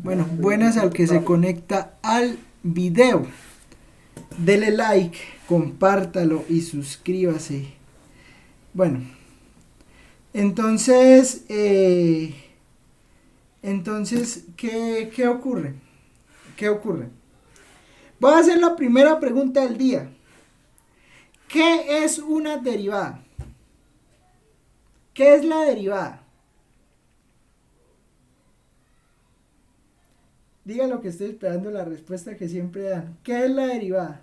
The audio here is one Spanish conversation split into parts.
Bueno, buenas al que se conecta al video. Dele like, compártalo y suscríbase. Bueno, entonces, ¿qué ocurre? ¿Qué ocurre? Voy a hacer la primera pregunta del día. ¿Qué es una derivada? ¿Qué es la derivada? Diga lo que estoy esperando la respuesta que siempre dan. ¿Qué es la derivada?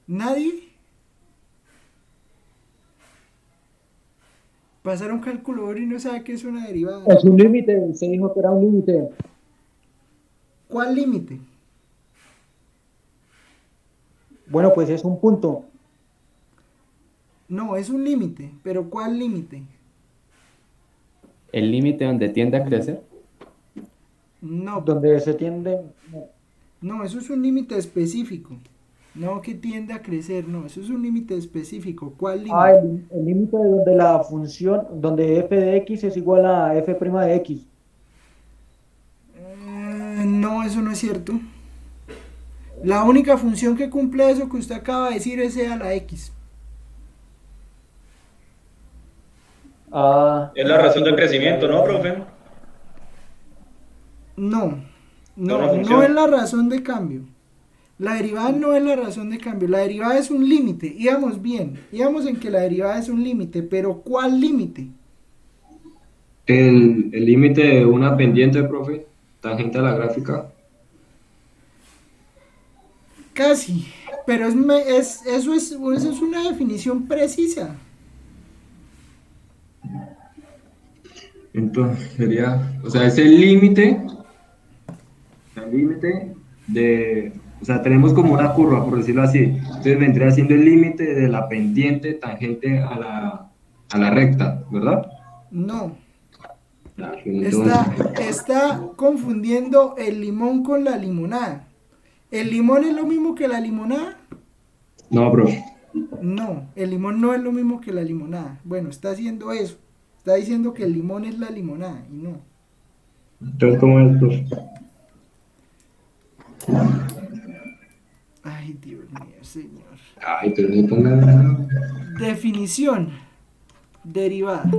¿Nadie? Pasaron cálculo oro y no sabe qué es una derivada. Es un límite, se dijo que era un límite. ¿Cuál límite? Bueno, pues es un punto No, es un límite, pero ¿cuál límite? El límite donde tiende a crecer. No, donde se tiende. no, eso es un límite específico. No que tiende a crecer, no, eso es un límite específico. ¿Cuál Ah, límite? el límite de donde la función, donde f de x es igual a f' de x. No, eso no es cierto. La única función que cumple eso que usted acaba de decir es e a la x. Ah, Es la razón del crecimiento, ¿no, profe? No, Es una no es función. la razón de cambio. La derivada no es la razón de cambio. La derivada es un límite. Íbamos bien. Íbamos en que la derivada es un límite. Pero ¿cuál límite? El límite de una pendiente, profe, tangente a la gráfica. Casi. Pero eso es una definición precisa. Entonces sería, o sea, es el límite o sea, tenemos como una curva, por decirlo así. Entonces vendría siendo el límite de la pendiente tangente a la recta, ¿verdad? No. Ah, entonces, Está confundiendo el limón con la limonada. ¿El limón es lo mismo que la limonada? no, profe. No, el limón no es lo mismo que la limonada. Bueno, está haciendo eso. Está diciendo que el limón es la limonada y no. Entonces, ¿cómo es, profe? Ay, Dios mío, señor. Ay, pero no pongan. Definición. Derivada.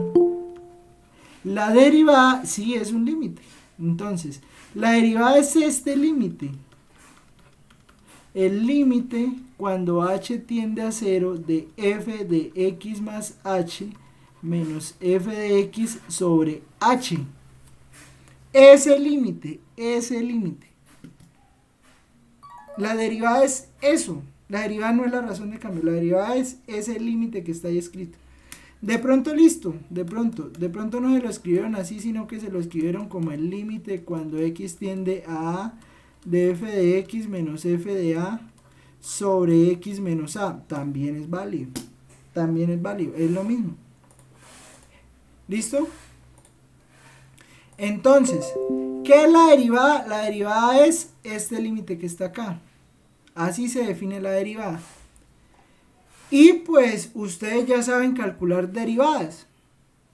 La derivada sí es un límite. Entonces, la derivada es este límite. El límite cuando h tiende a cero de f de x más h menos f de x sobre h. Ese límite, ese límite. La derivada es eso. La derivada no es la razón de cambio. La derivada es ese límite que está ahí escrito. De pronto listo, de pronto no se lo escribieron así, sino que se lo escribieron como el límite cuando x tiende a de f de x menos f de a sobre x menos a. También es válido, también es válido, es lo mismo. ¿Listo? Entonces, ¿qué es la derivada? La derivada es este límite que está acá. Así se define la derivada. Y pues ustedes ya saben calcular derivadas.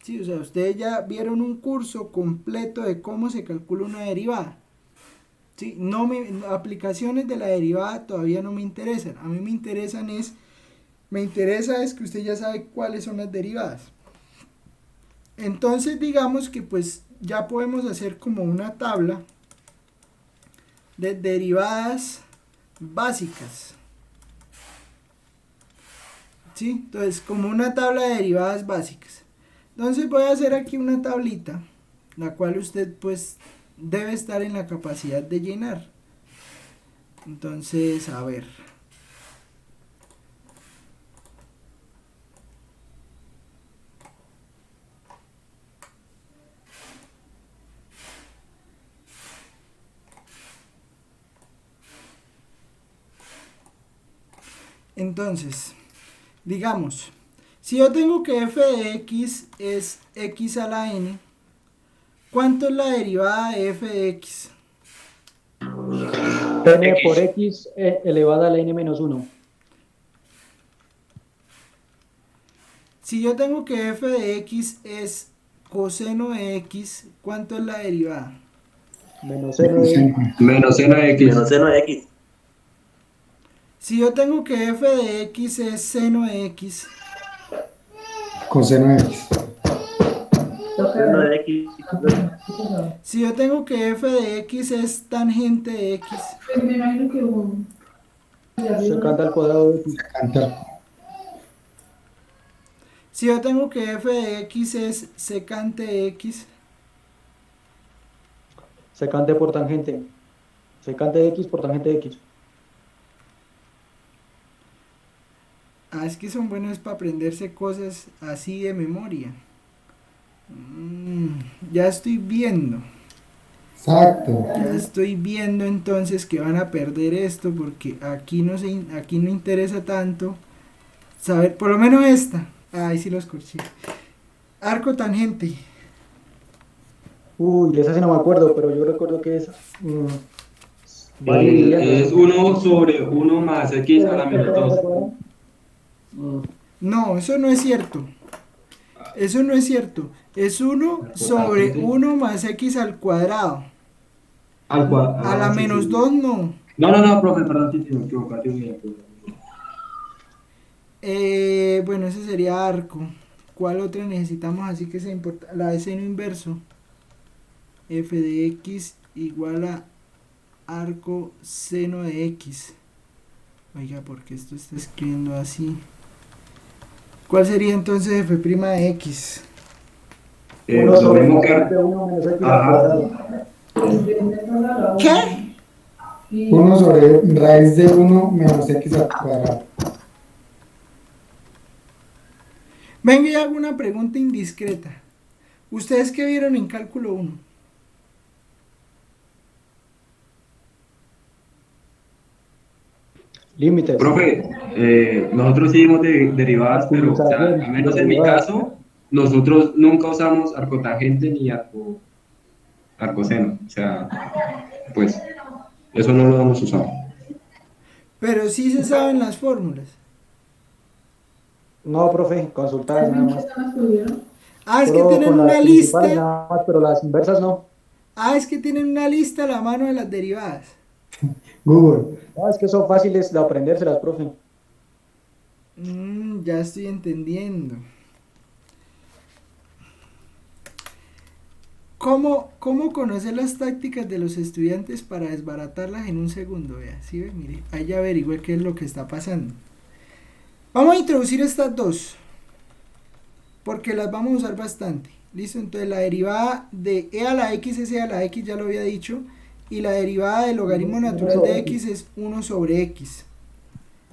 Sí, o sea, ustedes ya vieron un curso completo de cómo se calcula una derivada. Sí, aplicaciones de la derivada todavía no me interesan. A mí me interesa es que usted ya sabe cuáles son las derivadas. Entonces digamos que pues ya podemos hacer como una tabla de derivadas básicas. ¿Sí? Entonces como una tabla de derivadas básicas. Entonces voy a hacer aquí una tablita, la cual usted pues debe estar en la capacidad de llenar. Entonces, a ver. Entonces, digamos, si yo tengo que f de x es x a la n, ¿cuánto es la derivada de f de x? n por X. x elevada a la n menos uno. Si yo tengo que f de x es coseno de x, ¿cuánto es la derivada? Menos seno de x. Menos seno de x. Menos seno de x. Si yo tengo que f de x es seno de x, Coseno de x. Seno de x. si yo tengo que f de x es tangente de x, Secante al cuadrado de x. Cantar. si yo tengo que f de x es secante de x, Secante por tangente. Secante de x por tangente de x. es que son buenos para aprenderse cosas así de memoria. Ya estoy viendo. Exacto. Ya estoy viendo entonces que van a perder esto porque aquí aquí no interesa tanto saber, por lo menos esta. Ahí sí los corché. Arco tangente. Uy, esa sí no me acuerdo, pero yo recuerdo que es... va dividiendo. Es 1 sobre 1 más x a la menos 2. No, eso no es cierto. Eso no es cierto. Es 1 sobre 1 más x al cuadrado. Al cuadrado. A la menos 2 no. No, profe, perdón, sí, me equivoqué. Bueno, ese sería arco. ¿Cuál otra necesitamos así que sea importante? La de seno inverso. F de x igual a arco seno de x. Oiga, porque esto está escribiendo así. ¿Cuál sería entonces f' de x? Lo mismo que... Ajá. ¿Qué? 1 sobre raíz de 1 menos x al cuadrado. Venga, y hago una pregunta indiscreta. ¿Ustedes qué vieron en cálculo 1? Límites. Profe, nosotros sí dimos derivadas, pero o sea, al menos en mi caso, nosotros nunca usamos arcotangente ni arcoseno. O sea, pues, eso no lo hemos usado. Pero sí se saben las fórmulas. No, profe, consultar nada más. Es que Solo tienen con una las principales lista. nada más, pero las inversas no. Es que tienen una lista a la mano de las derivadas. Google. No, es que son fáciles de aprendérselas, profe. Ya estoy entendiendo. ¿Cómo conocer las tácticas de los estudiantes para desbaratarlas en un segundo? Vea, ¿sí ve? Mire, ahí ya averigüé qué es lo que está pasando. Vamos a introducir estas dos, porque las vamos a usar bastante. ¿Listo? Entonces la derivada de e a la x es e a la x, ya lo había dicho, y la derivada del logaritmo natural de x es 1 sobre x.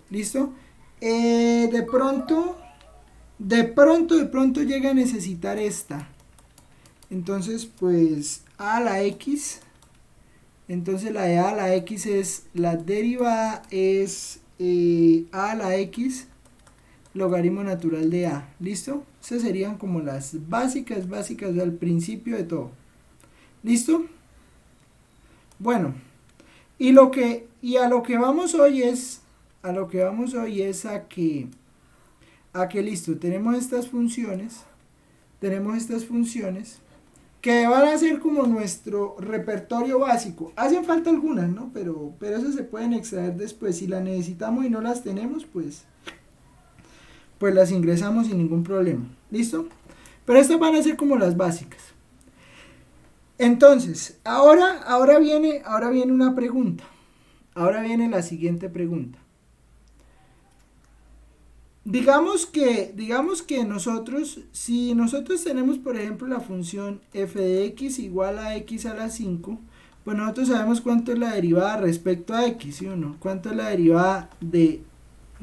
¿Listo? De pronto llega a necesitar esta. Entonces, pues a la x, entonces la de a a la x es, la derivada es a a la x logaritmo natural de a. ¿Listo? Esas serían como las básicas al principio de todo. ¿Listo? Bueno, y a lo que vamos hoy es a que listo, tenemos estas funciones que van a ser como nuestro repertorio básico. Hacen falta algunas, ¿no? Pero esas se pueden extraer después. Si las necesitamos y no las tenemos, pues las ingresamos sin ningún problema. ¿Listo? Pero estas van a ser como las básicas. Entonces, ahora viene una pregunta. Ahora viene la siguiente pregunta. Digamos que nosotros, si nosotros tenemos por ejemplo la función f de x igual a x a la 5, pues nosotros sabemos cuánto es la derivada respecto a x, ¿sí o no? ¿Cuánto es la derivada de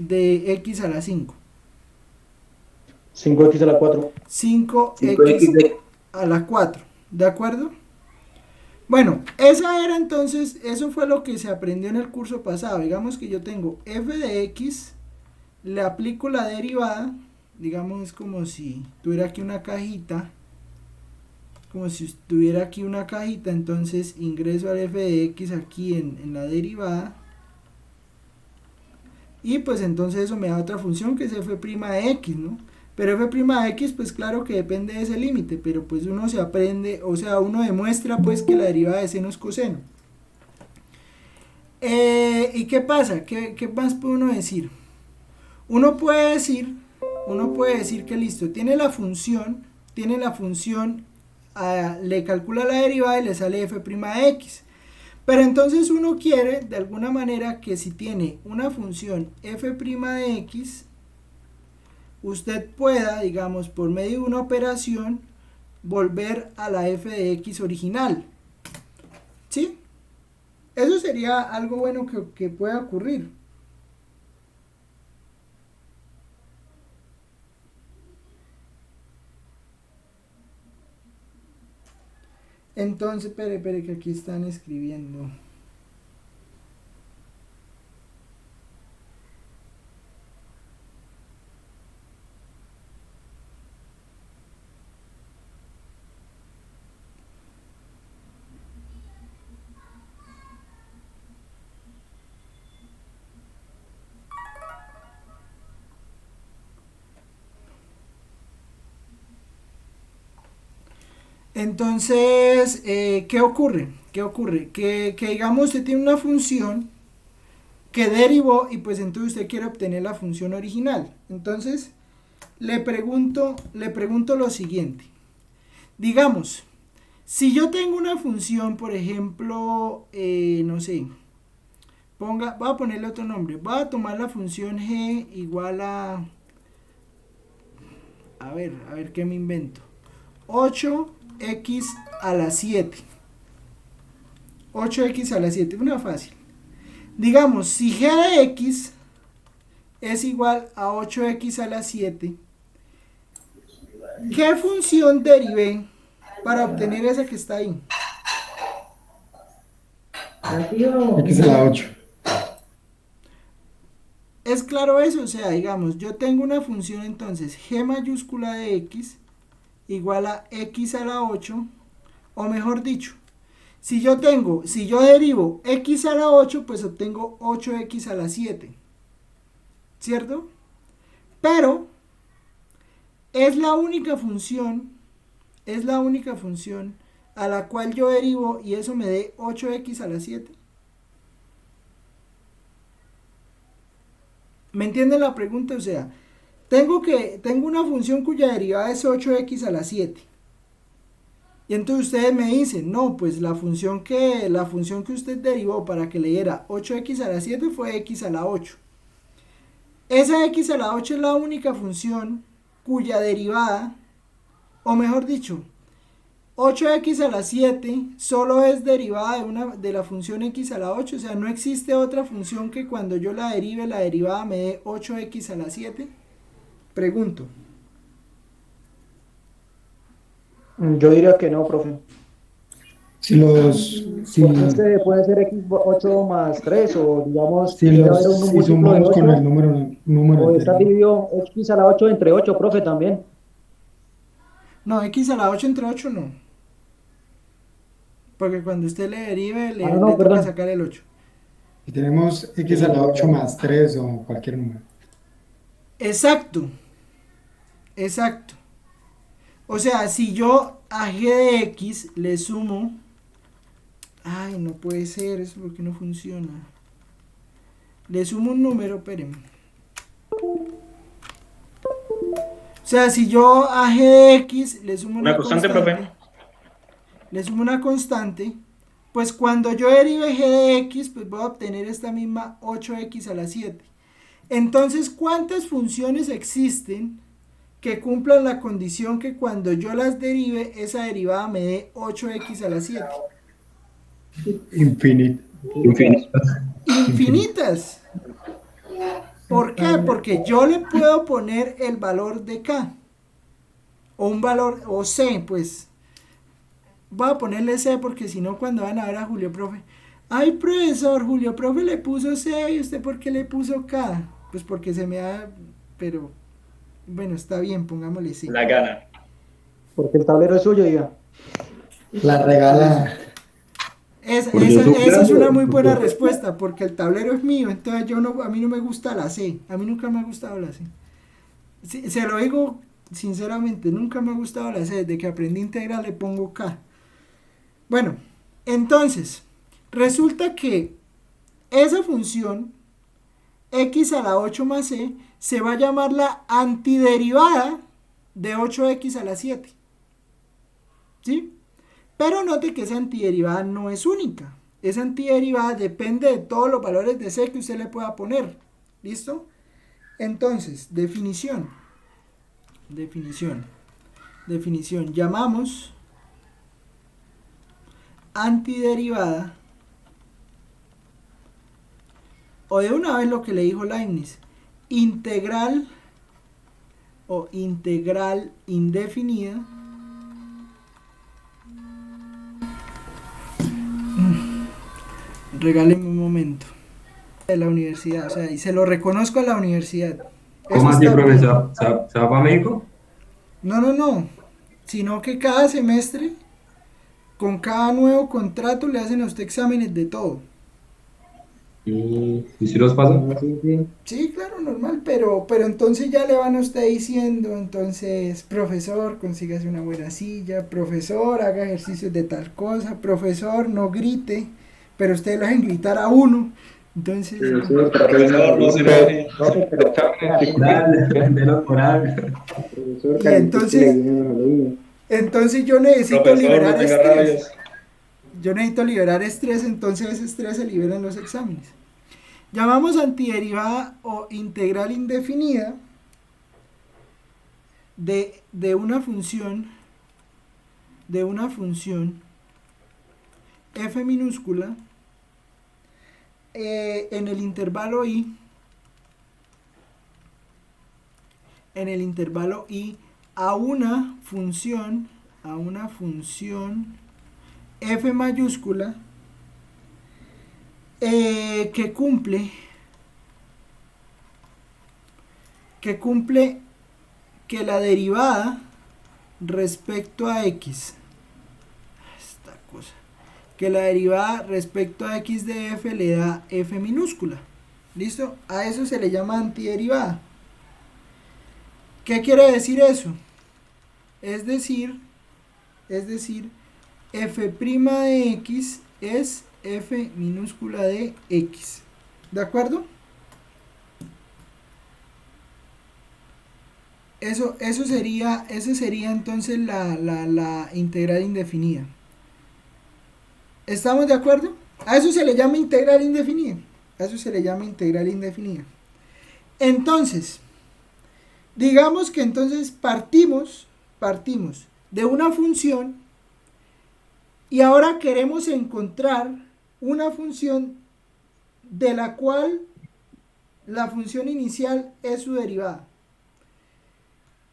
x a la 5? 5x a la 4. 5x a la 4, ¿de acuerdo? Bueno, eso fue lo que se aprendió en el curso pasado. Digamos que yo tengo f de x, le aplico la derivada, digamos es como si tuviera aquí una cajita, entonces ingreso al f de x aquí en la derivada, y pues entonces eso me da otra función que es f' de x, ¿no? Pero f' de x, pues claro que depende de ese límite, pero pues uno se aprende, o sea, uno demuestra pues que la derivada de seno es coseno. ¿Y qué pasa? ¿Qué más puede uno decir? Uno puede decir que listo, tiene la función, le calcula la derivada y le sale f' de x. Pero entonces uno quiere, de alguna manera, que si tiene una función f' de x, usted pueda, digamos, por medio de una operación, volver a la f de x original. ¿Sí? Eso sería algo bueno que pueda ocurrir. Entonces, espere que aquí están escribiendo. Entonces, ¿qué ocurre? Que digamos usted tiene una función que derivó y pues entonces usted quiere obtener la función original. Entonces, le pregunto lo siguiente. Digamos, si yo tengo una función, por ejemplo, no sé, voy a ponerle otro nombre. Voy a tomar la función g igual a ver qué me invento. 8x a la 7. 8x a la 7, una fácil. Digamos, si g de x es igual a 8x a la 7, ¿qué función derivé para obtener esa que está ahí? X a la 8. Es claro eso, o sea, digamos, yo tengo una función entonces, g mayúscula de x igual a x a la 8, o mejor dicho, si yo derivo x a la 8, pues obtengo 8x a la 7, ¿cierto? Pero es la única función a la cual yo derivo y eso me dé 8x a la 7. ¿Me entienden la pregunta? O sea, tengo una función cuya derivada es 8x a la 7. Y entonces ustedes me dicen, no, pues la función que usted derivó para que le diera 8x a la 7 fue x a la 8. Esa x a la 8 es la única función cuya derivada, o mejor dicho, 8x a la 7 solo es derivada de la función x a la 8, o sea, no existe otra función que cuando yo la derive, la derivada me dé 8x a la 7. Pregunto. Yo diría que no, profe. Porque puede ser x8 más 3 o digamos si puede haber un múltiplo de sumamos 8, con el número o está entero. dividido x a la 8 entre 8, profe, también. No, x a la 8 entre 8 no. Porque cuando usted le derive, le no, toca perdón. sacar el 8. Y tenemos x a la 8 más 3 o cualquier número. Exacto. O sea, si yo a g de x le sumo... Ay, no puede ser, eso porque no funciona. Le sumo un número, espérenme. O sea, si yo a g de x le sumo Una constante, profe. le sumo una constante, pues cuando yo derive g de x, pues voy a obtener esta misma 8x a la 7. Entonces, ¿cuántas funciones existen que cumplan la condición que cuando yo las derive, esa derivada me dé 8x a la 7? Infinitas. ¿Por qué? Porque yo le puedo poner el valor de k. O un valor, o c, pues. Voy a ponerle c porque si no cuando van a ver a Julio Profe. Ay, profesor, Julio Profe le puso c y usted ¿por qué le puso k? Pues porque se me da, pero bueno, está bien, pongámosle c. La gana. Porque el tablero es suyo, diga. La regala. Esa es una muy buena respuesta, porque el tablero es mío, entonces a mí no me gusta la C, a mí nunca me ha gustado la C. Se lo digo sinceramente, nunca me ha gustado la C. Desde que aprendí integral le pongo K. Bueno, entonces, resulta que esa función x a la 8 más c se va a llamar la antiderivada de 8x a la 7. ¿Sí? Pero note que esa antiderivada no es única. Esa antiderivada depende de todos los valores de c que usted le pueda poner. ¿Listo? Entonces, definición. Llamamos antiderivada, o de una vez lo que le dijo Leibniz, integral o integral indefinida regáleme un momento de la universidad, o sea, y se lo reconozco a la universidad. ¿Cómo Eso así, está bien. profesor? ¿Se va para México? No, sino que cada semestre, con cada nuevo contrato, le hacen a usted exámenes de todo. ¿Y si los pasa? Sí, sí. Sí, claro, normal, pero entonces ya le van a usted diciendo, entonces, profesor, consígase una buena silla, profesor, haga ejercicios de tal cosa, profesor, no grite, pero ustedes lo hacen gritar a uno, entonces, Profesor, no se enoje. Profe, pero Dale, de los moral. profesor, Y califique la guía a los alumnos. entonces yo necesito Profesor, no liberar tenga estrés. rabias. Yo necesito liberar estrés, entonces ese estrés se libera en los exámenes. Llamamos antiderivada o integral indefinida de una función f minúscula en el intervalo i a una función f mayúscula que cumple que la derivada respecto a x, que la derivada respecto a x de f le da f minúscula. ¿Listo? A eso se le llama antiderivada. ¿Qué quiere decir eso? Es decir, f' de x es f minúscula de x. ¿De acuerdo? Eso sería entonces la integral indefinida. ¿Estamos de acuerdo? A eso se le llama integral indefinida. Entonces, digamos que entonces partimos de una función y ahora queremos encontrar una función de la cual la función inicial es su derivada.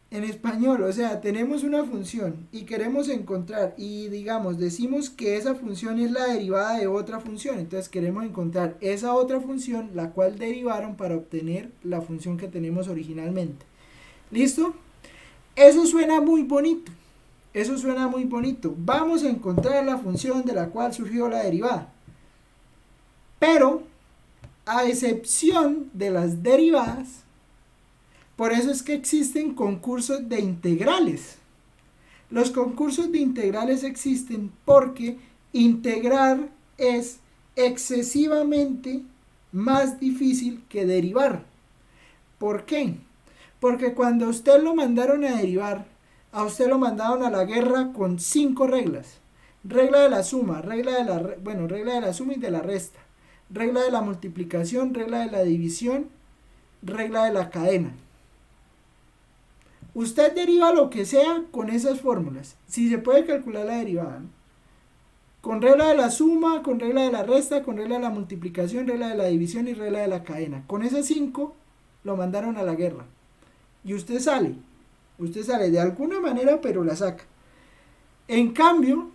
En español, o sea, tenemos una función y queremos encontrar, y digamos, decimos que esa función es la derivada de otra función, entonces queremos encontrar esa otra función, la cual derivaron para obtener la función que tenemos originalmente. ¿Listo? Eso suena muy bonito. Vamos a encontrar la función de la cual surgió la derivada. Pero, a excepción de las derivadas, por eso es que existen concursos de integrales. Los concursos de integrales existen porque integrar es excesivamente más difícil que derivar. ¿Por qué? Porque cuando a usted lo mandaron a derivar, a usted lo mandaron a la guerra con 5 reglas. Regla de la suma, regla de la suma y de la resta, regla de la multiplicación, regla de la división, regla de la cadena. Usted deriva lo que sea con esas fórmulas. Si se puede calcular la derivada, ¿no? Con regla de la suma, con regla de la resta, con regla de la multiplicación, regla de la división y regla de la cadena. Con esas 5 lo mandaron a la guerra. Y usted sale de alguna manera, pero la saca. En cambio,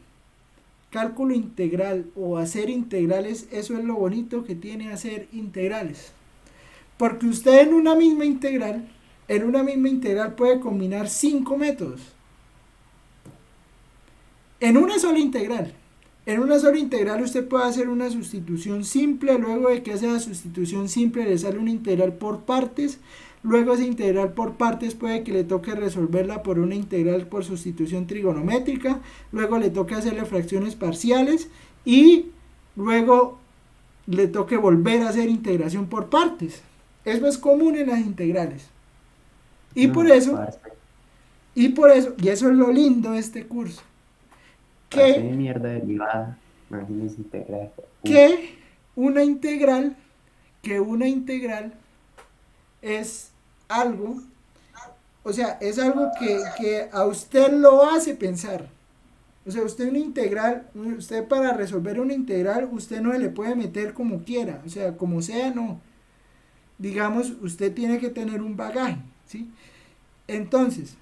cálculo integral o hacer integrales, eso es lo bonito que tiene hacer integrales. Porque usted en una misma integral puede combinar 5 métodos. En una sola integral usted puede hacer una sustitución simple, luego de que hace la sustitución simple le sale una integral por partes, luego esa integral por partes puede que le toque resolverla por una integral por sustitución trigonométrica, luego le toque hacerle fracciones parciales y luego le toque volver a hacer integración por partes. Eso es común en las integrales. Y No, por eso, parce, y eso es lo lindo de este curso, parce, que mierda derivada. Imagínense integrar. que una integral, que una integral es algo, o sea, es algo que a usted lo hace pensar. O sea, usted una integral, usted para resolver una integral, usted no le puede meter como quiera, o sea, como sea, no. Digamos, usted tiene que tener un bagaje, ¿sí? Entonces,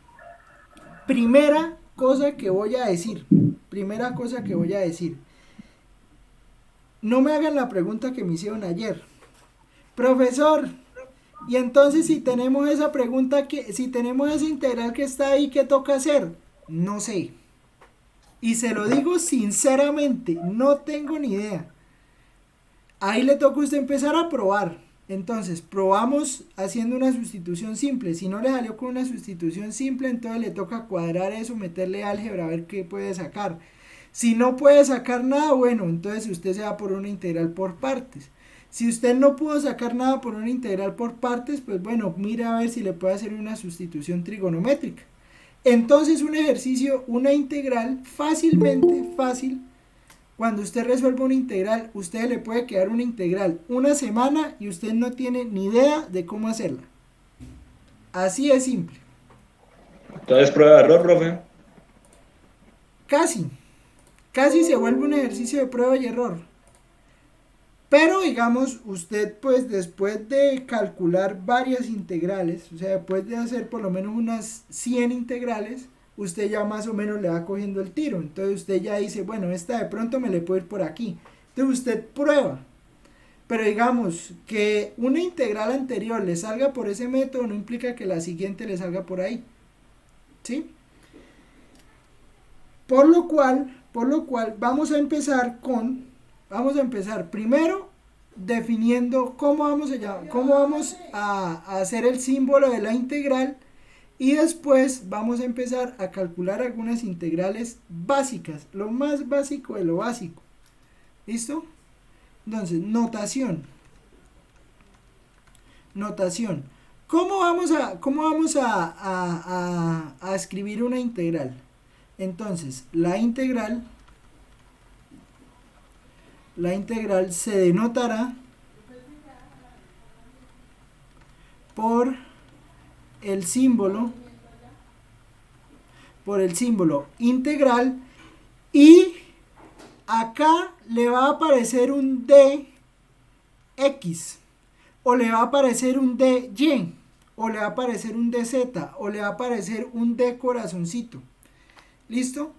primera cosa que voy a decir, no me hagan la pregunta que me hicieron ayer. Profesor, y entonces si tenemos esa pregunta, si tenemos esa integral que está ahí, ¿qué toca hacer? No sé. Y se lo digo sinceramente, no tengo ni idea. Ahí le toca a usted empezar a probar. Entonces, probamos haciendo una sustitución simple. Si no le salió con una sustitución simple, entonces le toca cuadrar eso, meterle álgebra, a ver qué puede sacar. Si no puede sacar nada, bueno, entonces usted se va por una integral por partes. Si usted no pudo sacar nada por una integral por partes, pues bueno, mire a ver si le puede hacer una sustitución trigonométrica. Entonces un ejercicio, una integral, fácilmente, fácil, cuando usted resuelve una integral, usted le puede quedar una integral una semana y usted no tiene ni idea de cómo hacerla. Así es simple. Entonces, prueba de error, profe. Casi se vuelve un ejercicio de prueba y error. Pero digamos, usted pues después de calcular varias integrales, o sea, después de hacer por lo menos unas 100 integrales, usted ya más o menos le va cogiendo el tiro. Entonces usted ya dice, bueno, esta de pronto me le puedo ir por aquí. Entonces usted prueba. Pero digamos que una integral anterior le salga por ese método no implica que la siguiente le salga por ahí. ¿Sí? Por lo cual vamos a empezar primero definiendo cómo vamos a hacer el símbolo de la integral y después vamos a empezar a calcular algunas integrales básicas, lo más básico de lo básico. ¿Listo? Entonces, notación. ¿Cómo vamos a escribir una integral? Entonces, la integral se denotará por el símbolo integral y acá le va a aparecer un dx o le va a aparecer un dy o le va a aparecer un dz o le va a aparecer un d corazoncito. ¿Listo?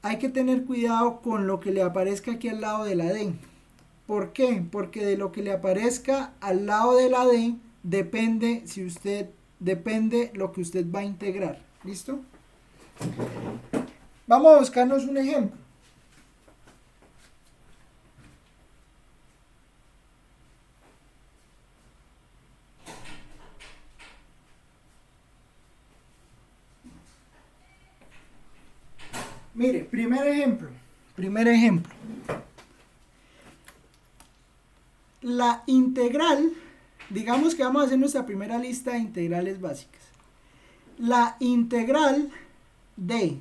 Hay que tener cuidado con lo que le aparezca aquí al lado de la D. ¿Por qué? Porque de lo que le aparezca al lado de la D depende lo que usted va a integrar. ¿Listo? Vamos a buscarnos un ejemplo. Mire, primer ejemplo. La integral, digamos que vamos a hacer nuestra primera lista de integrales básicas. La integral de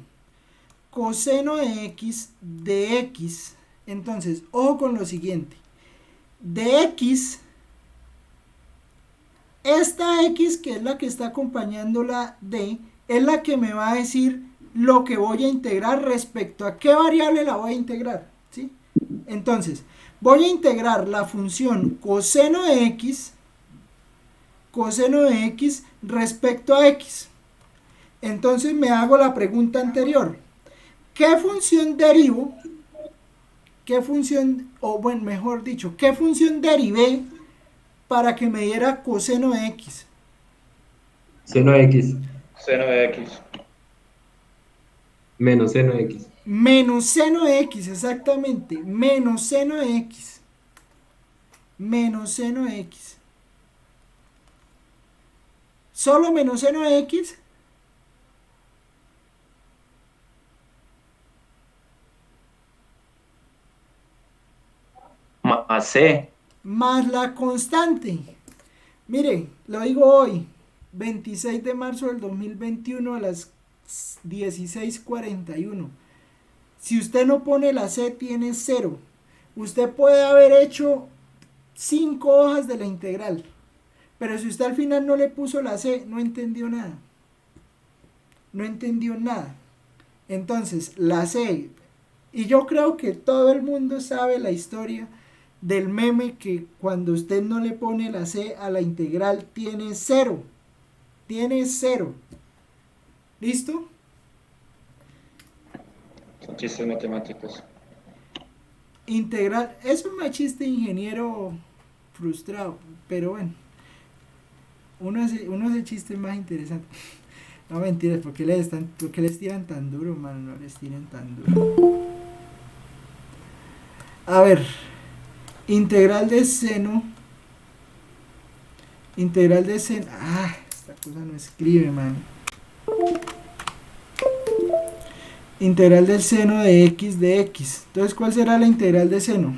coseno de x de x. Entonces, ojo con lo siguiente. De x, esta x que es la que está acompañando la d, es la que me va a decir lo que voy a integrar respecto a qué variable la voy a integrar, ¿sí? Entonces, voy a integrar la función coseno de x respecto a x. Entonces me hago la pregunta anterior. ¿Qué función derivo? ¿Qué función derivé para que me diera coseno de x? Seno de x. Seno de x. Menos seno de x. Menos seno de x, exactamente. Menos seno de x. Solo menos seno de x Más C. más la constante. Mire, lo digo hoy, 26 de marzo del 2021 a las 16:41. Si usted no pone la C, tiene 0. Usted puede haber hecho 5 hojas de la integral, pero si usted al final no le puso la C, no entendió nada. No entendió nada. Entonces, la C, y yo creo que todo el mundo sabe la historia del meme que cuando usted no le pone la C a la integral tiene 0. Tiene 0. ¿Listo? Son chistes matemáticos. Integral, es un machista ingeniero frustrado, pero bueno, uno hace chistes más interesantes. No mentiras, ¿por qué les tiran tan duro, mano? No les tiran tan duro. A ver, integral de seno. Ah, esta cosa no escribe, mano. Integral del seno de x de x. Entonces, ¿cuál será la integral de seno?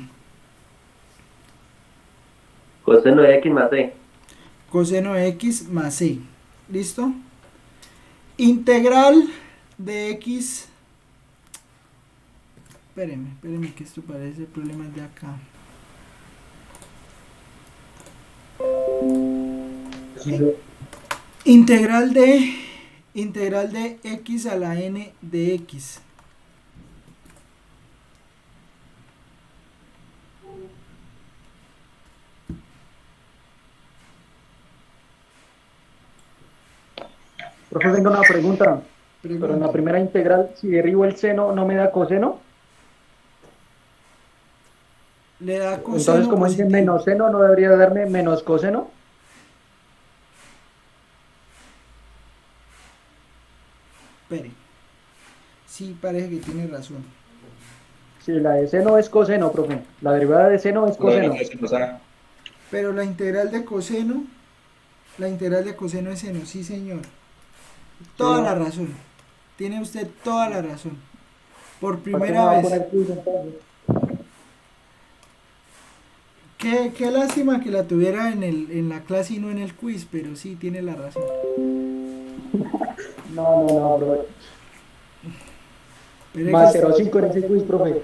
Coseno de X más C. Coseno de x más c. ¿Listo? Integral de x. Espérenme que esto parece problemas de acá. Integral de x a la n de x. Profe, tengo una pregunta. Pero en la primera integral, si derribo el seno, ¿no me da coseno? Le da coseno. Entonces, como dice positivo. menos seno, ¿no debería darme menos coseno? Espere. Sí, parece que tiene razón. Sí, la de seno es coseno, profe. La derivada de seno es coseno. Pero la integral de coseno es seno, sí señor. Toda Sí. la razón. Tiene usted toda la razón. Por ¿Para qué me primera va a vez. poner quiz, entonces? Qué lástima que la tuviera en la clase y no en el quiz, pero sí, tiene la razón. No, profe. Pero Más que 0,5 en ese quiz, profe.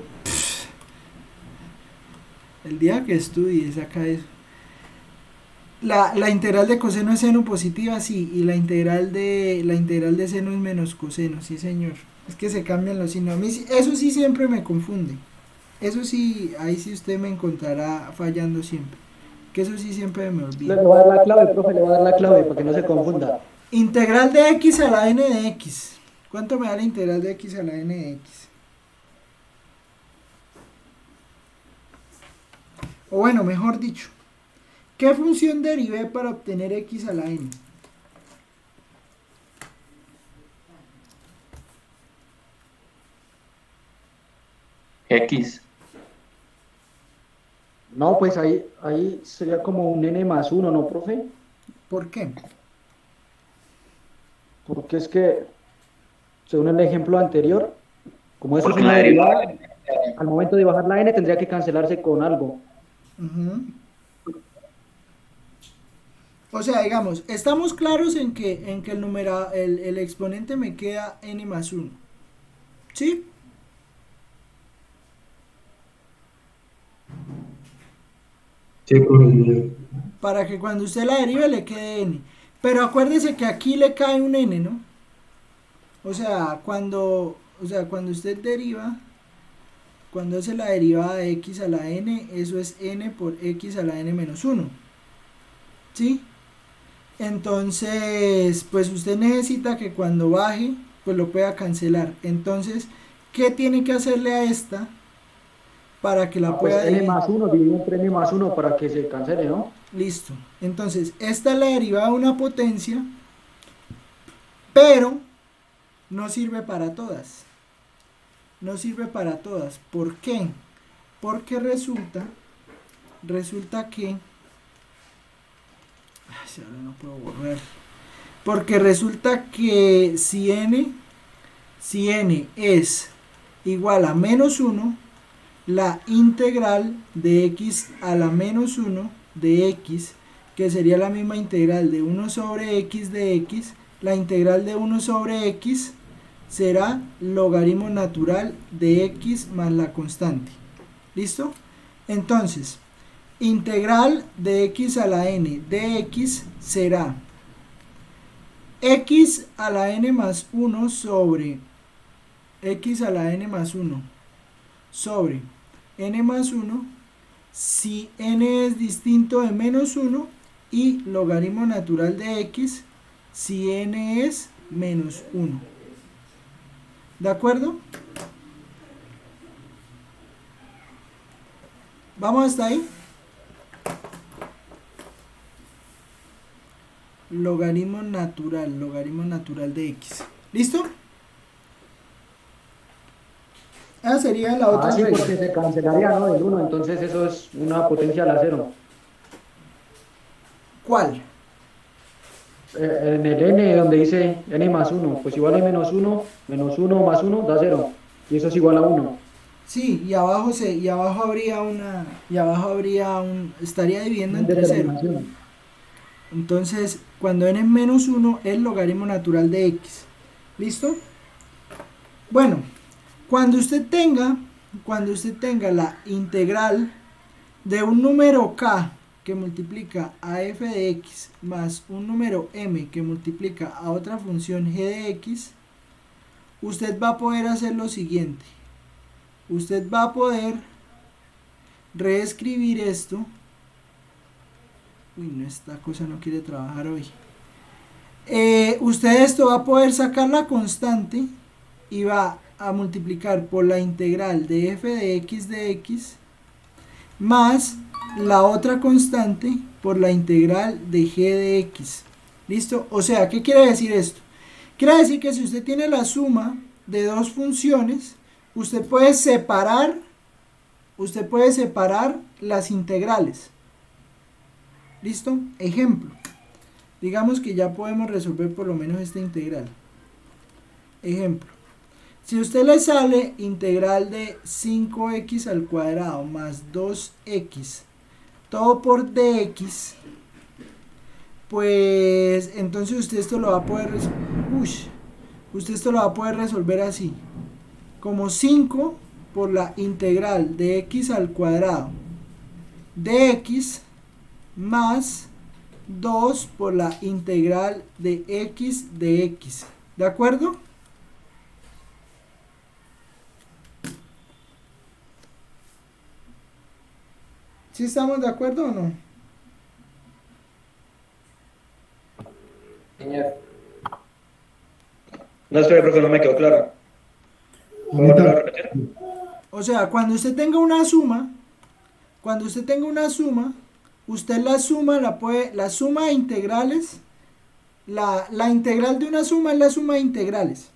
el día que estudie saca eso. La integral de coseno es seno positiva, sí, y la integral de seno es menos coseno, sí señor. Es que se cambian los signos. A mí eso sí siempre me confunde. Eso sí, ahí sí usted me encontrará fallando siempre. Que eso sí siempre me Le olvida. voy a dar la clave, profe, le voy a dar la clave para que no se confunda. Integral de x a la n de x. ¿Cuánto me da la integral de x a la n de x? O bueno, mejor dicho, ¿qué función derivé para obtener x a la n? X. No, pues ahí sería como un n más 1, ¿no, profe? ¿Por qué? Porque es que, según el ejemplo anterior, como eso es Porque una la derivada. derivada, al momento de bajar la n tendría que cancelarse con algo. Ujú. O sea, digamos, estamos claros en que el exponente me queda n más 1. ¿Sí? Sí, profe. Para que cuando usted la derive le quede n. Pero acuérdese que aquí le cae un n, ¿no? O sea, cuando usted deriva, cuando hace la derivada de x a la n, eso es n por x a la n menos 1. ¿Sí? Entonces, pues usted necesita que cuando baje, pues lo pueda cancelar. Entonces, ¿qué tiene que hacerle a esta para que la Pues pueda n dividir? más 1, dividido entre n más 1 para que se cancele, ¿no? Listo. Entonces, esta es la derivada de una potencia, pero no sirve para todas. No sirve para todas. ¿Por qué? Porque resulta que... Ay, si ahora no puedo borrar. Porque resulta que si n es igual a menos 1, la integral de x a la menos 1 de x, que sería la misma integral de 1 sobre x de x, la integral de 1 sobre x será logaritmo natural de x más la constante. ¿Listo? Entonces, integral de x a la n de x será x a la n más 1 sobre x a la n más 1 sobre n más 1 si n es distinto de menos 1 y logaritmo natural de x si n es menos 1. ¿De acuerdo? ¿Vamos hasta ahí? Logaritmo natural de x. ¿Listo? Esa sería la otra Sí, regla. porque se cancelaría, ¿no? El 1, entonces eso es una potencia a la 0. ¿Cuál? En el n donde dice n más 1, pues igual a menos 1 más 1 da 0. Y eso es igual a 1. Sí, y abajo habría estaría dividiendo entre 0. Determinación. Entonces, cuando n es menos 1, es logaritmo natural de x. ¿Listo? Bueno, cuando usted tenga la integral de un número k que multiplica a f de x más un número m que multiplica a otra función g de x, usted va a poder hacer lo siguiente. Usted va a poder reescribir esto. Uy, no, esta cosa no quiere trabajar hoy. Usted esto va a poder sacar la constante y va a multiplicar por la integral de f de x más la otra constante por la integral de g de x. ¿Listo? O sea, ¿qué quiere decir esto? Quiere decir que si usted tiene la suma de dos funciones, usted puede separar las integrales. ¿Listo? Ejemplo. Digamos que ya podemos resolver por lo menos esta integral. Ejemplo. Si a usted le sale integral de 5x al cuadrado más 2x, todo por dx, pues entonces usted esto lo va a poder resolver así. Como 5 por la integral de x al cuadrado de x más 2 por la integral de x de x. ¿De acuerdo? ¿Sí estamos de acuerdo o no? No, espera, profe, no me quedó claro. ¿Puedo volver a repetir? O sea, cuando usted tenga una suma, usted la suma de integrales, la integral de una suma es la suma de integrales.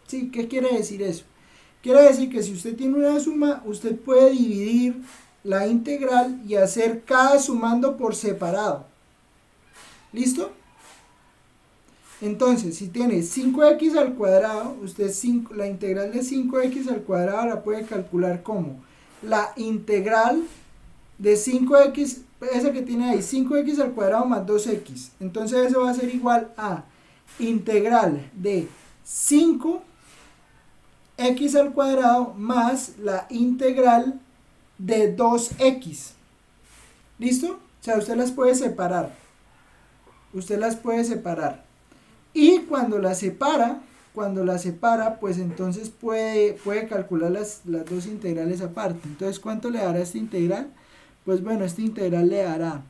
¿Sí? ¿Qué quiere decir eso? Quiere decir que si usted tiene una suma, usted puede dividir la integral y hacer cada sumando por separado. ¿Listo? Entonces, si tiene 5x al cuadrado, usted la integral de 5x al cuadrado la puede calcular como la integral de 5x, esa que tiene ahí, 5x al cuadrado más 2x. Entonces eso va a ser igual a integral de 5x al cuadrado más la integral de 2x. ¿Listo? O sea, usted las puede separar. Y cuando la separa, pues entonces puede calcular las dos integrales aparte. Entonces, ¿cuánto le dará esta integral? Pues bueno, esta integral le dará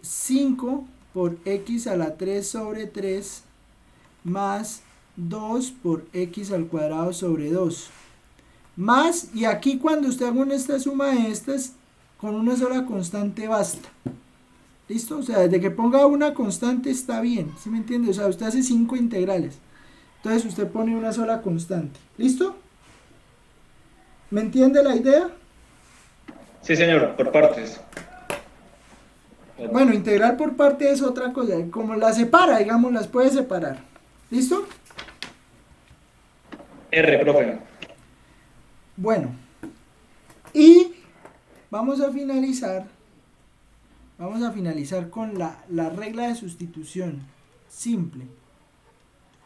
5 por x a la 3 sobre 3 más 2 por x al cuadrado sobre 2. Más, y aquí cuando usted haga esta suma de estas, con una sola constante basta. ¿Listo? O sea, desde que ponga una constante está bien, ¿sí me entiende? O sea, usted hace 5 integrales. Entonces usted pone una sola constante. ¿Listo? ¿Me entiende la idea? Sí, señor, por partes. Bueno, integral por parte es otra cosa. Como la separa, digamos, las puede separar. ¿Listo? R, profe. Bueno. Y vamos a finalizar. Vamos a finalizar con la regla de sustitución simple.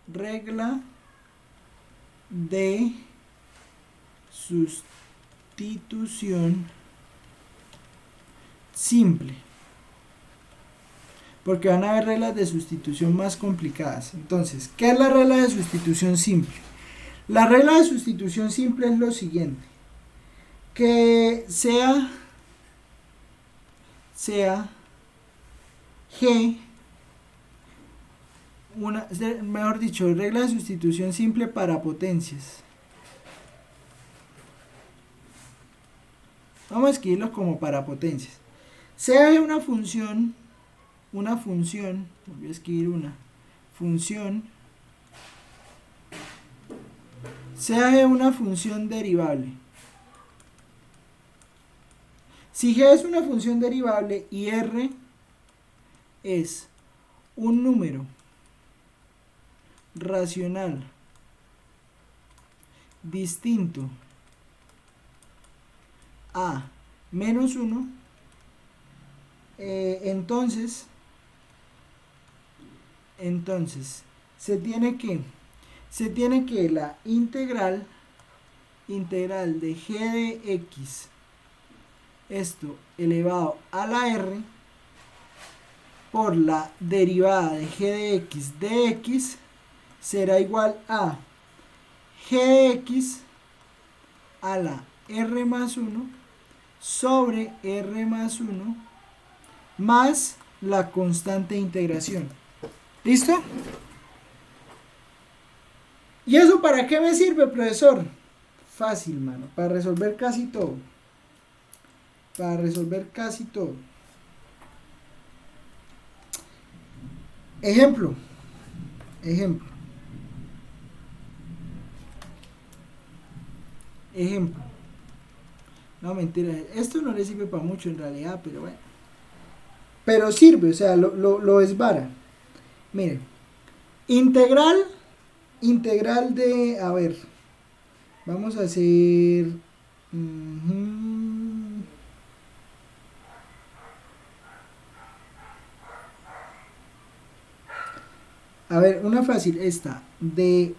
Regla de sustitución simple. Porque van a haber reglas de sustitución más complicadas. Entonces, ¿qué es la regla de sustitución simple? La regla de sustitución simple es lo siguiente. Que sea G, mejor dicho, regla de sustitución simple para potencias. Vamos a escribirlo como para potencias. Sea G una función, voy a escribir una función, sea G una función derivable. Si G es una función derivable y R es un número racional distinto a menos 1, entonces se tiene que la integral de g de x, esto elevado a la r, por la derivada de g de x será igual a g de x a la r más 1 sobre r más 1 más la constante de integración. ¿Listo? ¿Y eso para qué me sirve, profesor? Fácil, mano, para resolver casi todo. Ejemplo. No, mentira, esto no le sirve para mucho en realidad, pero bueno. Pero sirve, o sea, lo desvara. Miren, integral de, a ver, vamos a hacer, a ver, una fácil, esta, de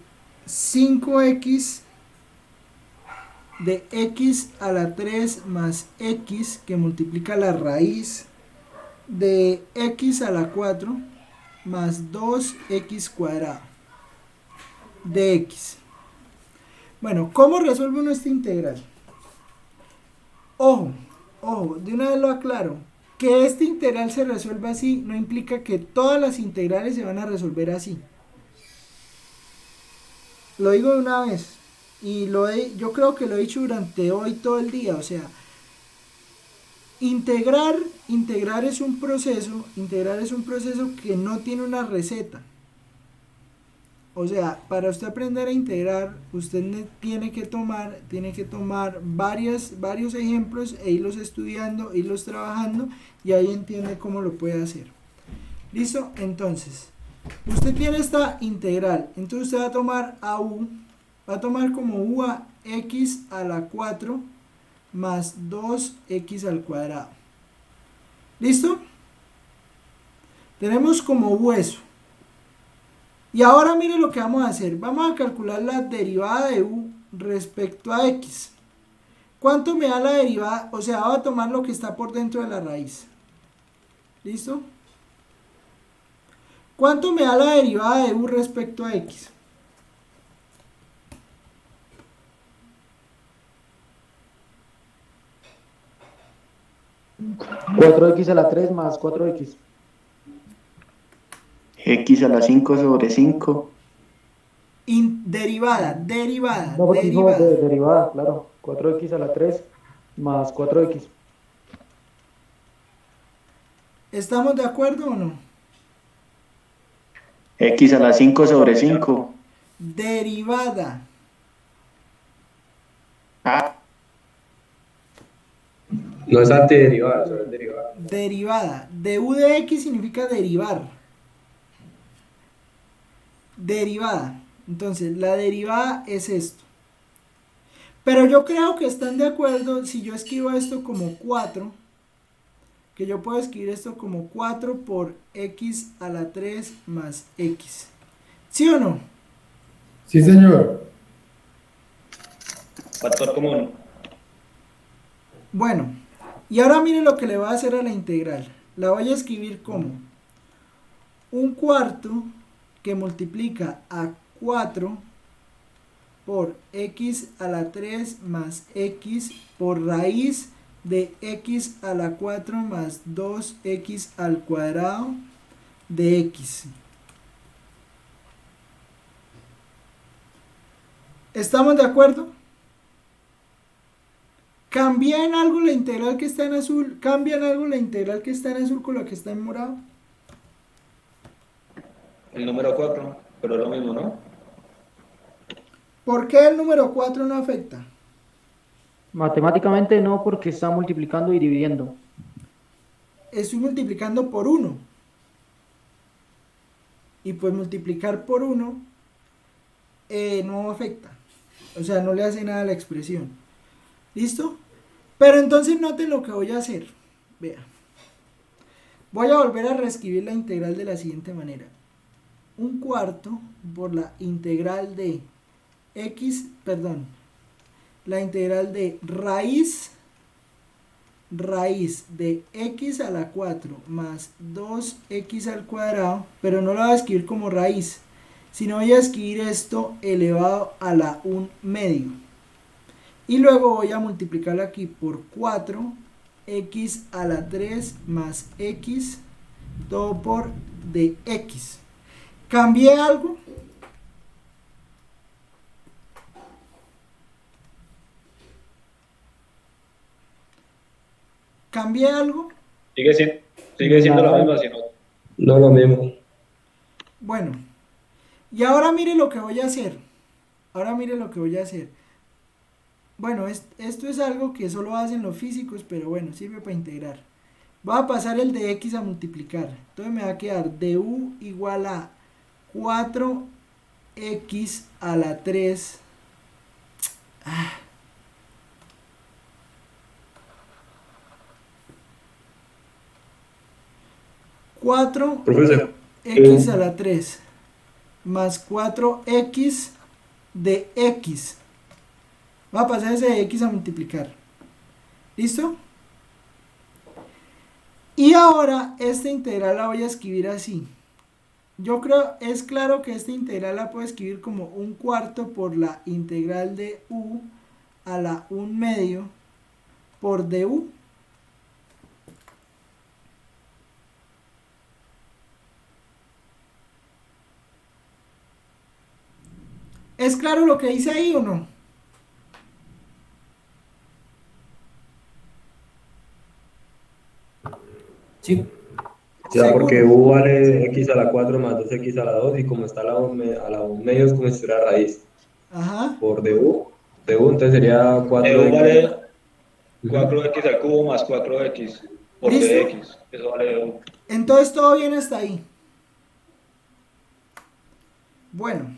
5x de x a la 3 más x, que multiplica la raíz de x a la 4 más 2x cuadrado de x. Bueno, ¿cómo resuelve uno esta integral? Ojo, de una vez lo aclaro. Que esta integral se resuelva así no implica que todas las integrales se van a resolver así. Lo digo de una vez. Y yo creo que lo he dicho durante hoy todo el día. O sea, integrar es un proceso que no tiene una receta. O sea, para usted aprender a integrar, usted tiene que tomar varios ejemplos e irlos estudiando, irlos trabajando, y ahí entiende cómo lo puede hacer. ¿Listo? Entonces, usted tiene esta integral, entonces usted va a tomar a u, va a tomar como u a x a la 4 más 2x al cuadrado. ¿Listo? Tenemos como u eso. Y ahora mire lo que vamos a hacer. Vamos a calcular la derivada de u respecto a x. ¿Cuánto me da la derivada? O sea, voy a tomar lo que está por dentro de la raíz. ¿Listo? ¿Cuánto me da la derivada de u respecto a x? ¿4x a la 3 más 4x? X a la 5 sobre 5. Derivada. No, porque dijo derivada, claro. 4x a la 3 más 4x. ¿Estamos de acuerdo o no? X a la 5 sobre 5. Derivada. Ah, No es antiderivada, solo es derivada. Derivada. De u de x significa derivar. Derivada. Entonces, la derivada es esto. Pero yo creo que están de acuerdo si yo escribo esto como 4, que yo puedo escribir esto como 4 por x a la 3 más x. ¿Sí o no? Sí, señor. Factor común. Bueno, y ahora mire lo que le voy a hacer a la integral. La voy a escribir como un cuarto que multiplica a 4 por x a la 3 más x por raíz de x a la 4 más 2x al cuadrado de x. ¿Estamos de acuerdo? ¿Cambian algo la integral que está en azul? ¿Cambian algo la integral que está en azul con la que está en morado? El número 4, pero es lo mismo, ¿no? ¿Por qué el número 4 no afecta? Matemáticamente no, porque está multiplicando y dividiendo. Estoy multiplicando por 1. Y pues multiplicar por 1 no afecta. O sea, no le hace nada a la expresión. ¿Listo? Pero entonces noten lo que voy a hacer. Vea. Voy a volver a reescribir la integral de la siguiente manera. Un cuarto por la integral de x, perdón, la integral de raíz de x a la 4 más 2x al cuadrado, pero no lo voy a escribir como raíz, sino voy a escribir esto elevado a la 1 medio. Y luego voy a multiplicarlo aquí por 4x a la 3 más x, todo por dx. ¿Cambié algo? ¿Cambié algo? Sigue siendo la misma, si no. No lo mismo. Bueno, y ahora mire lo que voy a hacer. Ahora mire lo que voy a hacer. Bueno, esto es algo que solo hacen los físicos, pero bueno, sirve para integrar. Voy a pasar el de x a multiplicar. Entonces me va a quedar du igual a 4x a la 3. 4x Profesor, a la 3 más 4x de x. Va a pasar ese de x a multiplicar. ¿Listo? Y ahora esta integral la voy a escribir así. Yo creo, es claro que esta integral la puedo escribir como un cuarto por la integral de u a la 1 medio por du. ¿Es claro lo que dice ahí o no? Sí. ya porque Seguro. u vale x a la 4 más 2x a la 2 y como está a la 1 medio es como si fuera raíz Ajá. por du entonces sería De 4x. u vale Ujú. 4x al cubo más 4x por ¿Listo? dx. Eso vale u. Entonces todo bien hasta ahí. Bueno,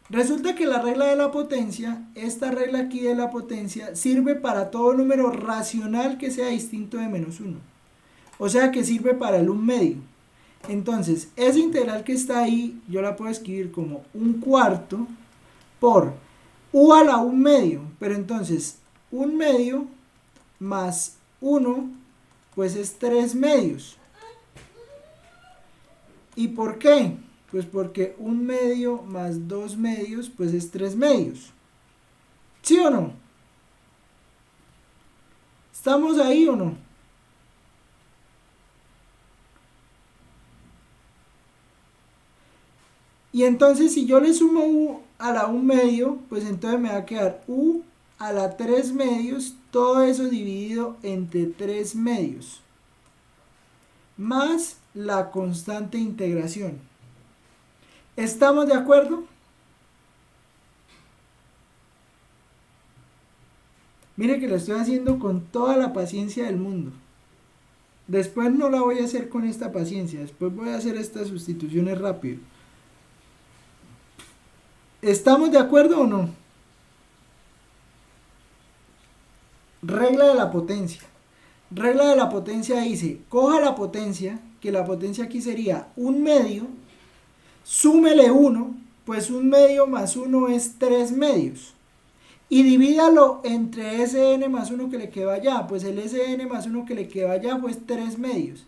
resulta que la regla de la potencia, esta regla aquí de la potencia, sirve para todo número racional que sea distinto de menos 1. O sea que sirve para el 1 medio. Entonces, esa integral que está ahí, yo la puedo escribir como un cuarto por u a la 1 medio. Pero entonces, 1 medio más 1, pues es 3 medios. ¿Y por qué? Pues porque 1 medio más 2 medios, pues es 3 medios. ¿Sí o no? ¿Estamos ahí o no? Y entonces si yo le sumo u a la 1 medio, pues entonces me va a quedar u a la 3 medios, todo eso dividido entre 3 medios, más la constante de integración. ¿Estamos de acuerdo? Mire que lo estoy haciendo con toda la paciencia del mundo. Después no la voy a hacer con esta paciencia. Después voy a hacer estas sustituciones rápido. ¿Estamos de acuerdo o no? Regla de la potencia. Regla de la potencia dice, coja la potencia, que la potencia aquí sería 1/2, súmele 1, pues 1/2 más 1 es 3/2. Y divídalo entre Sn más 1 que le quedó allá, pues el Sn más 1 que le quedó allá fue 3/2.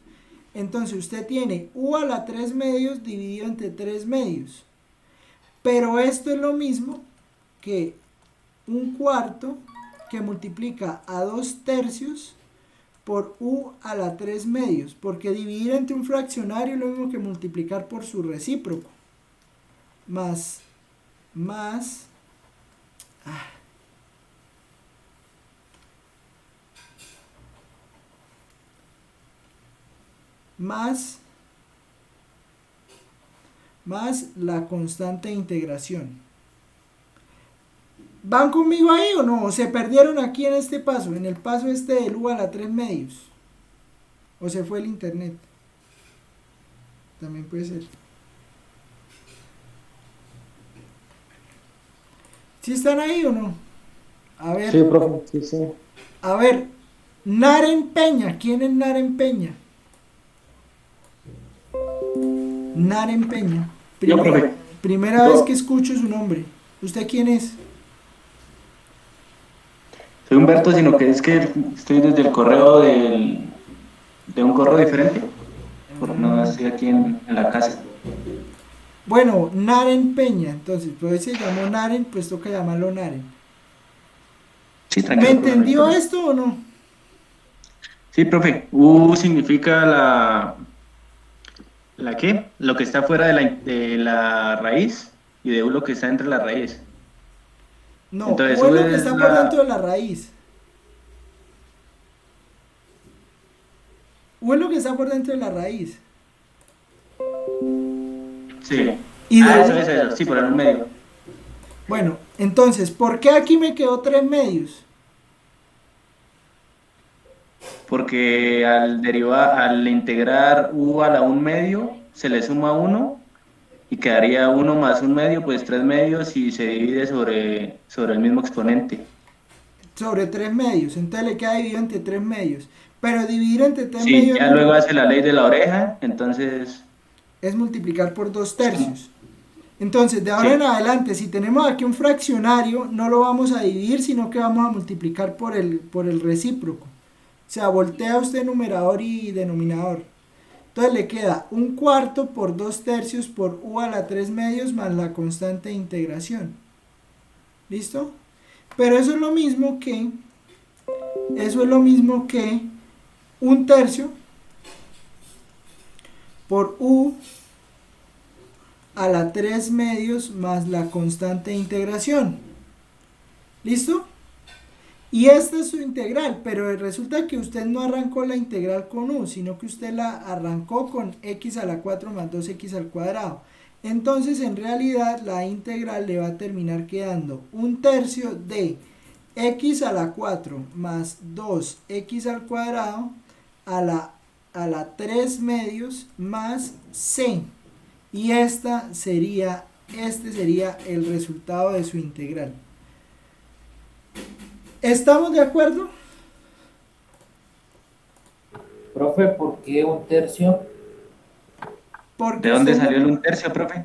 Entonces usted tiene u a la 3/2 dividido entre 3/2. Pero esto es lo mismo que 1/4 que multiplica a 2/3 por u a la 3/2, porque dividir entre un fraccionario es lo mismo que multiplicar por su recíproco. Más la constante de integración. ¿Van conmigo ahí o no? ¿O se perdieron aquí en este paso? En el paso este del u a la 3/2. ¿O se fue el internet? También puede ser. ¿Sí están ahí o no? A ver. Sí, profe, sí. A ver. Naren Peña. ¿Quién es Naren Peña? Naren Peña. Yo, profe. Primera vez que escucho su nombre. ¿Usted quién es? Soy Humberto, sino que es que estoy desde el correo de un correo diferente. No estoy aquí en la casa. Bueno, Naren Peña. Entonces, pues se llamó Naren, pues toca llamarlo Naren. Sí, ¿Me tranquilo, entendió profe. esto o no? Sí, profe. U significa ¿la qué? Lo que está fuera de la raíz, y de U lo que está entre la raíz. No, Entonces, o es U lo que es está por dentro de la raíz. O es lo que está por dentro de la raíz. Sí. Y de Eso. Sí, por el medio. Bueno, entonces, ¿por qué aquí me quedó 3/2? Porque al integrar U a la 1/2, se le suma 1 y quedaría 1 más 1/2, pues 3/2 y se divide sobre el mismo exponente. Sobre 3/2. Entonces le queda dividido entre 3/2. Pero dividir entre 3/2 Sí, ya luego hace la ley de la oreja, entonces... es multiplicar por 2/3. Entonces, de ahora Sí. en adelante, si tenemos aquí un fraccionario, no lo vamos a dividir, sino que vamos a multiplicar por el recíproco. O sea, voltea usted numerador y denominador. Entonces le queda 1/4 por 2/3 por u a la 3/2 más la constante de integración. ¿Listo? Pero eso es lo mismo que 1/3 por u a la 3/2 más la constante de integración. ¿Listo? Y esta es su integral, pero resulta que usted no arrancó la integral con u, sino que usted la arrancó con x a la 4 más 2x al cuadrado. Entonces, en realidad, la integral le va a terminar quedando 1/3 de x a la 4 más 2x al cuadrado a la 3/2 más c. Y este sería el resultado de su integral. ¿Estamos de acuerdo? Profe, ¿por qué 1/3? Porque ¿De dónde usted, salió el 1/3, profe?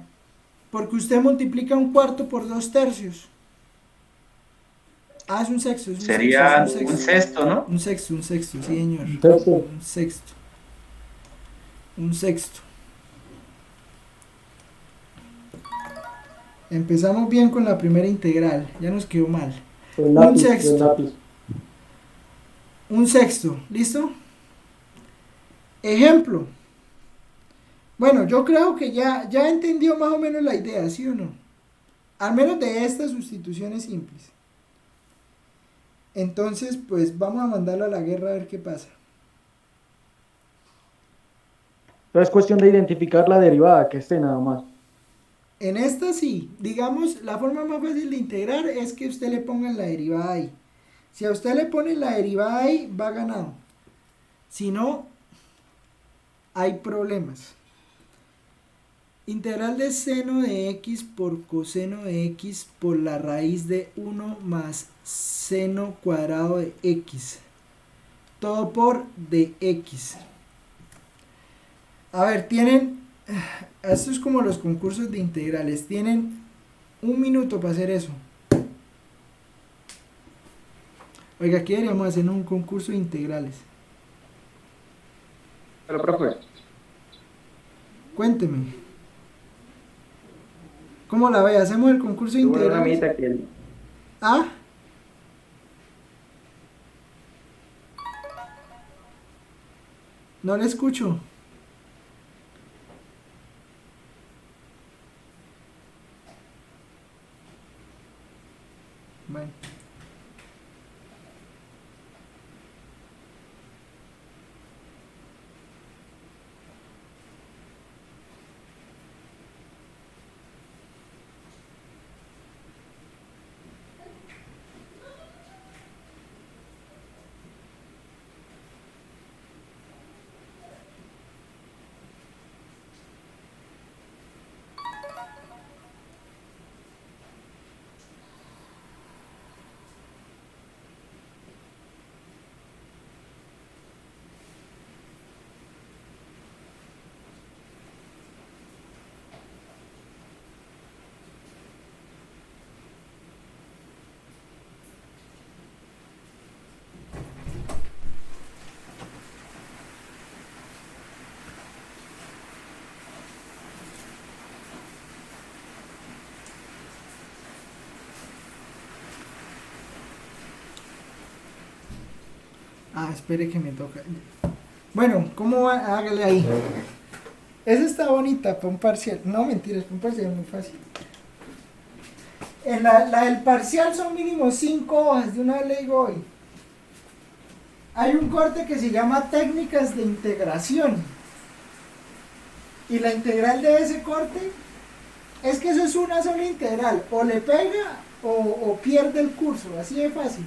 porque usted multiplica 1/4 por 2/3. Ah, es un sexto, Sería es un sexto, ¿no? Un sexto, sí, señor. Entonces, Un sexto. Empezamos bien con la primera integral, ya nos quedó mal. el lápiz, Un sexto. el lápiz. Un sexto, ¿listo? Ejemplo. Bueno, yo creo que ya entendió más o menos la idea, ¿sí o no? Al menos de estas sustituciones simples. Entonces, pues vamos a mandarlo a la guerra a ver qué pasa. Pero es cuestión de identificar la derivada que esté nada más. En esta sí, digamos, la forma más fácil de integrar es que usted le ponga la derivada ahí. Si a usted le pone la derivada ahí, va ganado. Si no, hay problemas. Integral de seno de x por coseno de x por la raíz de 1 más seno cuadrado de x. Todo por dx. A ver, esto es como los concursos de integrales. Tienen 1 minuto para hacer eso. Oiga, aquí deberíamos hacer un concurso de integrales. Pero, profe, Cuénteme. ¿Cómo la ve? ¿Hacemos el concurso de tuve una integrales? amiguita que ¿Ah? No le escucho. Bueno. Espere que me toca. Bueno, ¿cómo va? Hágale ahí. Esa está bonita para un parcial. No, mentiras, para un parcial es muy fácil. En la del parcial son mínimo 5 hojas. De una vez le digo hoy. Hay un corte que se llama técnicas de integración. Y la integral de ese corte es que eso es una sola integral. O le pega o pierde el curso. Así de fácil.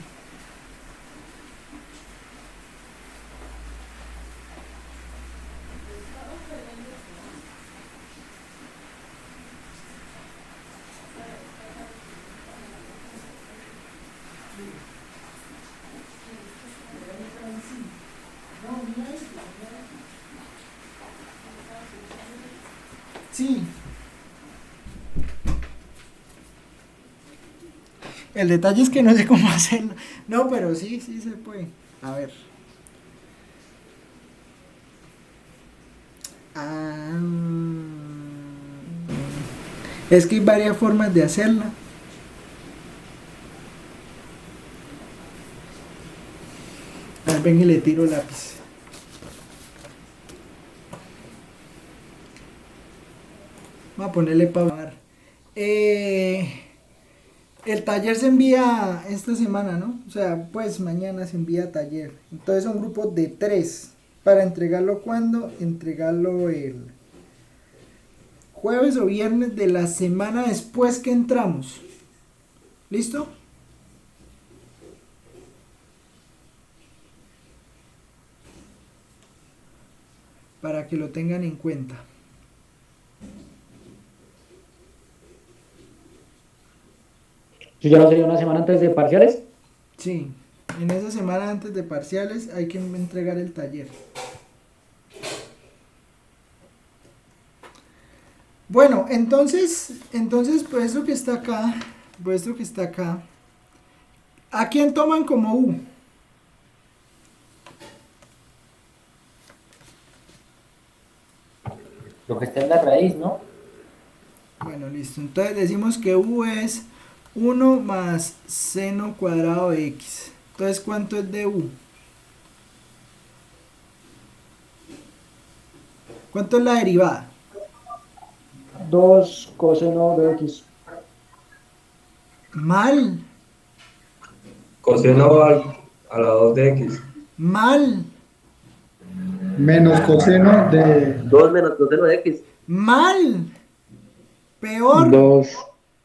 Sí. El detalle es que no sé cómo hacerlo. No, pero sí se puede. A ver. Es que hay varias formas de hacerla. A ver, ven y le tiro lápiz. Vamos a ponerle pausa. El taller se envía esta semana, ¿no? O sea, pues mañana se envía taller. Entonces son grupos de 3. Para entregarlo cuando, entregarlo el jueves o viernes de la semana después que entramos. ¿Listo? Para que lo tengan en cuenta. ¿eso ya no sería una semana antes de parciales? Sí, en esa semana antes de parciales hay que entregar el taller. Bueno, entonces pues esto que está acá, ¿a quién toman como U? Lo que está en la raíz, ¿no? Bueno, listo. Entonces decimos que U es 1 más seno cuadrado de X. Entonces, ¿cuánto es de U? ¿Cuánto es la derivada? 2 coseno de x. Mal, Coseno a la 2 de x. mal, Menos coseno de 2 menos coseno de x. mal. Peor. 2,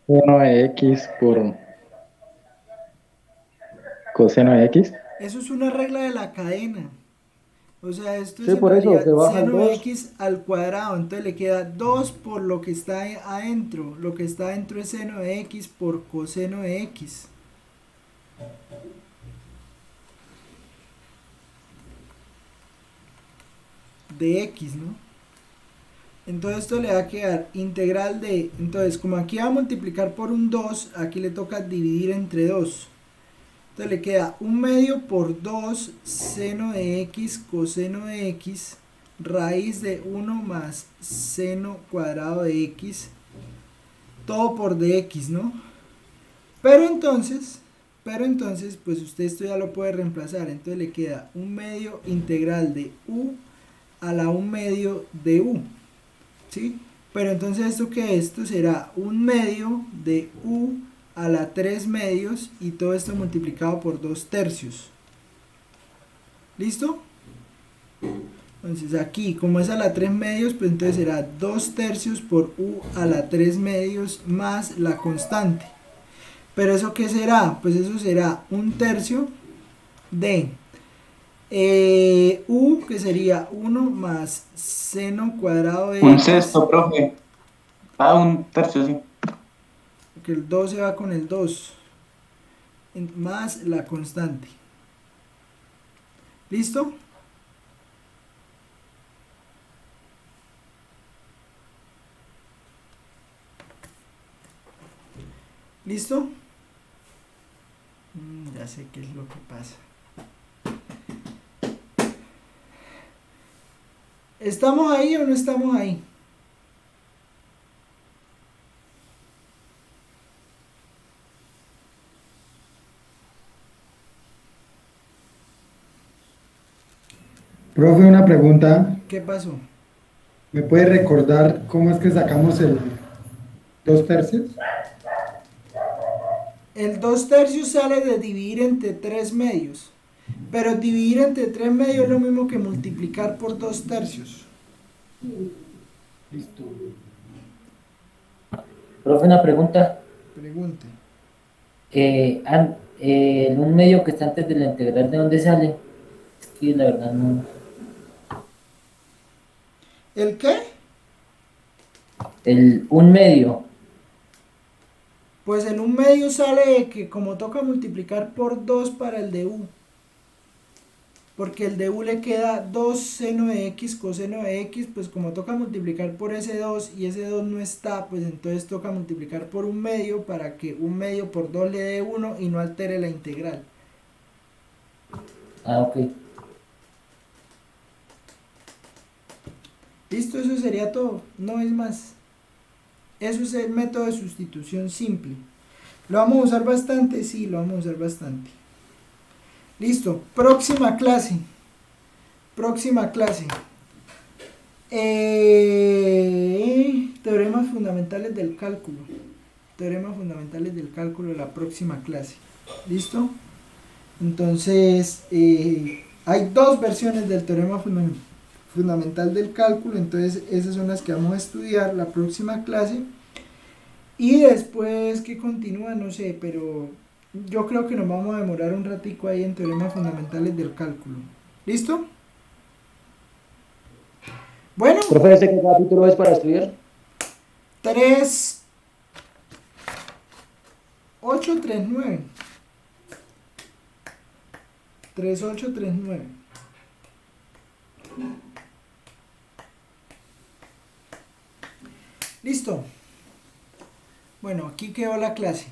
1 de x por coseno de x. Eso es una regla de la cadena. O sea, esto es Sí, en por eso, realidad se baja el seno de 2. x al cuadrado. Entonces le queda 2 por lo que está adentro. Lo que está adentro es seno de x por coseno de x. De x, ¿no? Entonces esto le va a quedar integral de... Entonces, como aquí va a multiplicar por un 2, aquí le toca dividir entre 2. Entonces le queda 1/2 por 2 seno de x coseno de x raíz de 1 más seno cuadrado de x, todo por dx, ¿no? Pero entonces, pues usted esto ya lo puede reemplazar. Entonces le queda 1/2 integral de u a la 1/2 de u, ¿sí? Pero entonces esto que esto será 1/2 de u a la 3/2 y todo esto multiplicado por 2/3. ¿Listo? Entonces aquí, como es a la 3/2, pues entonces será 2/3 por u a la 3/2 más la constante. ¿Pero eso qué será? Pues eso será 1/3 de u, que sería 1 más seno cuadrado de Un x, sexto, profe. Ah, un tercio, sí. porque el 2 se va con el 2, más la constante. ¿Listo? ¿Listo? Ya sé qué es lo que pasa. ¿Estamos ahí o no estamos ahí? Profe, una pregunta. ¿Qué pasó? ¿Me puede recordar cómo es que sacamos el 2/3? El 2/3 sale de dividir entre 3/2. Pero dividir entre 3/2 es lo mismo que multiplicar por 2/3. Listo. Profe, una pregunta. Pregunte. El 1/2 que está antes de la integral, ¿de dónde sale? Es que la verdad no. ¿El qué? El 1/2. Pues el 1/2 sale de que como toca multiplicar por 2 para el de u. Porque el de u le queda 2 seno de x coseno de x, pues como toca multiplicar por ese 2 y ese 2 no está, pues entonces toca multiplicar por 1/2 para que 1/2 por 2 le dé 1 y no altere la integral. Ah, ok. Listo, eso sería todo, no es más. Eso es el método de sustitución simple. ¿Lo vamos a usar bastante? Sí, lo vamos a usar bastante. Listo, próxima clase. Próxima clase. Teoremas fundamentales del cálculo. Teoremas fundamentales del cálculo, la próxima clase. ¿Listo? Entonces, hay dos versiones del teorema fundamental del cálculo. Entonces, esas son las que vamos a estudiar la próxima clase. Y después que continúa, no sé, pero yo creo que nos vamos a demorar un ratico ahí en teoremas fundamentales del cálculo. ¿Listo? Bueno, Profe, ¿este qué capítulo es para estudiar? 3, 8, 3, 9. 3, 8, 3, 9. Listo. Bueno, aquí quedó la clase.